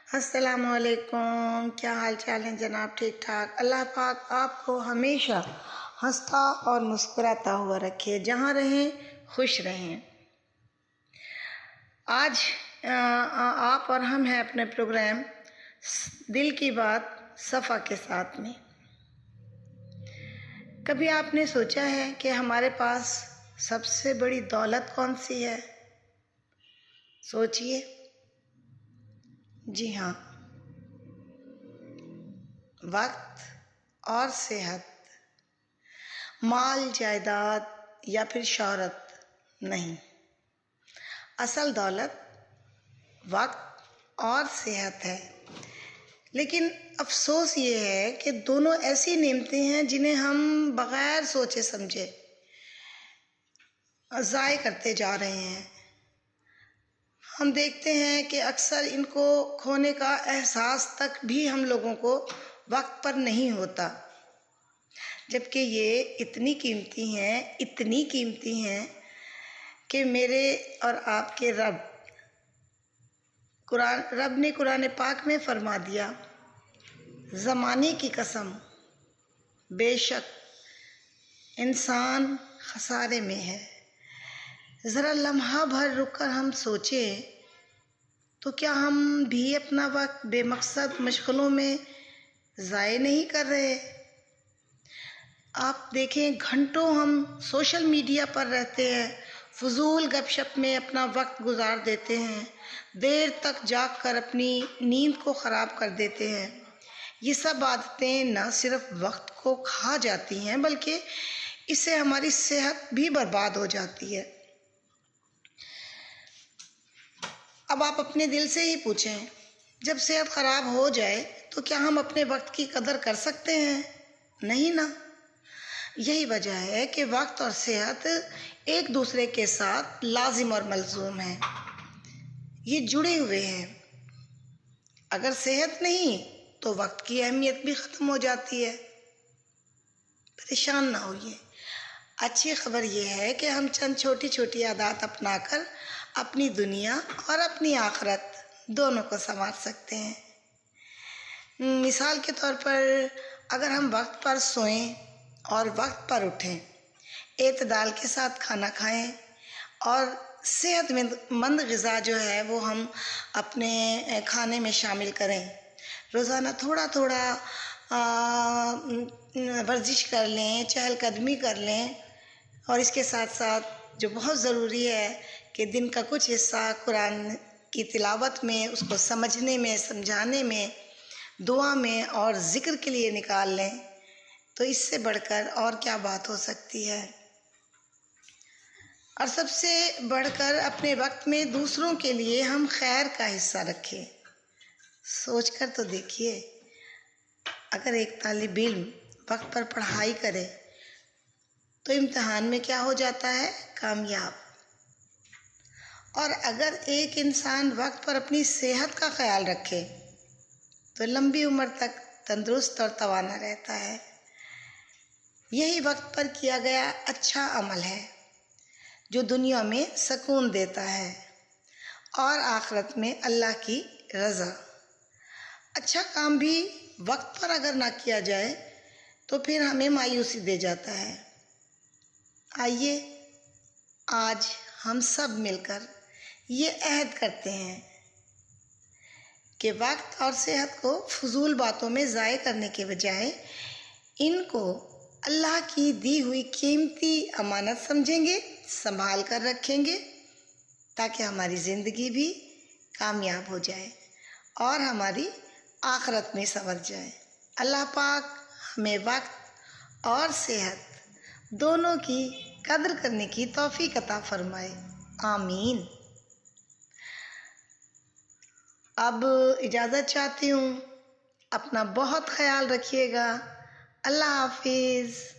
السلام علیکم، کیا حال چال ہیں جناب؟ ٹھیک ٹھاک۔ اللہ پاک آپ کو ہمیشہ ہنستا اور مسکراتا ہوا رکھے، جہاں رہیں خوش رہیں۔ آج آپ اور ہم ہیں اپنے پروگرام دل کی بات صفا کے ساتھ میں۔ کبھی آپ نے سوچا ہے کہ ہمارے پاس سب سے بڑی دولت کون سی ہے؟ سوچئے۔ جی ہاں، وقت اور صحت، مال جائیداد یا پھر شہرت نہیں، اصل دولت وقت اور صحت ہے۔ لیکن افسوس یہ ہے کہ دونوں ایسی نعمتیں ہیں جنہیں ہم بغیر سوچے سمجھے ضائع کرتے جا رہے ہیں۔ ہم دیکھتے ہیں کہ اکثر ان کو کھونے کا احساس تک بھی ہم لوگوں کو وقت پر نہیں ہوتا، جبکہ یہ اتنی قیمتی ہیں کہ میرے اور آپ کے رب نے قرآن پاک میں فرما دیا، زمانے کی قسم، بے شک انسان خسارے میں ہے۔ ذرا لمحہ بھر رک کر ہم سوچیں تو کیا ہم بھی اپنا وقت بے مقصد مشغلوں میں ضائع نہیں کر رہے؟ آپ دیکھیں، گھنٹوں ہم سوشل میڈیا پر رہتے ہیں، فضول گپ شپ میں اپنا وقت گزار دیتے ہیں، دیر تک جاگ کر اپنی نیند کو خراب کر دیتے ہیں۔ یہ سب عادتیں نہ صرف وقت کو کھا جاتی ہیں بلکہ اس سے ہماری صحت بھی برباد ہو جاتی ہے۔ اب آپ اپنے دل سے ہی پوچھیں، جب صحت خراب ہو جائے تو کیا ہم اپنے وقت کی قدر کر سکتے ہیں؟ نہیں نا۔ یہی وجہ ہے کہ وقت اور صحت ایک دوسرے کے ساتھ لازم اور ملزوم ہیں، یہ جڑے ہوئے ہیں۔ اگر صحت نہیں تو وقت کی اہمیت بھی ختم ہو جاتی ہے۔ پریشان نہ ہوئیے، اچھی خبر یہ ہے کہ ہم چند چھوٹی چھوٹی عادات اپنا کر اپنی دنیا اور اپنی آخرت دونوں کو سنوار سکتے ہیں۔ مثال کے طور پر اگر ہم وقت پر سوئیں اور وقت پر اٹھیں، اعتدال کے ساتھ کھانا کھائیں اور صحت مند غذا جو ہے وہ ہم اپنے کھانے میں شامل کریں، روزانہ تھوڑا تھوڑا ورزش کر لیں، چہل قدمی کر لیں، اور اس کے ساتھ ساتھ جو بہت ضروری ہے کہ دن کا کچھ حصہ قرآن کی تلاوت میں، اس کو سمجھنے میں، سمجھانے میں، دعا میں اور ذکر کے لیے نکال لیں، تو اس سے بڑھ کر اور کیا بات ہو سکتی ہے۔ اور سب سے بڑھ کر اپنے وقت میں دوسروں کے لیے ہم خیر کا حصہ رکھیں۔ سوچ کر تو دیکھیے، اگر ایک طالب علم وقت پر پڑھائی کرے تو امتحان میں کیا ہو جاتا ہے؟ کامیاب۔ اور اگر ایک انسان وقت پر اپنی صحت کا خیال رکھے تو لمبی عمر تک تندرست اور توانا رہتا ہے۔ یہی وقت پر کیا گیا اچھا عمل ہے جو دنیا میں سکون دیتا ہے اور آخرت میں اللہ کی رضا۔ اچھا کام بھی وقت پر اگر نہ کیا جائے تو پھر ہمیں مایوسی دے جاتا ہے۔ آئیے آج ہم سب مل کر یہ عہد کرتے ہیں کہ وقت اور صحت کو فضول باتوں میں ضائع کرنے کے بجائے ان کو اللہ کی دی ہوئی قیمتی امانت سمجھیں گے، سنبھال کر رکھیں گے، تاکہ ہماری زندگی بھی کامیاب ہو جائے اور ہماری آخرت میں سنور جائے۔ اللہ پاک ہمیں وقت اور صحت دونوں کی قدر کرنے کی توفیق عطا فرمائے، آمین۔ اب اجازت چاہتی ہوں، اپنا بہت خیال رکھیے گا۔ اللہ حافظ۔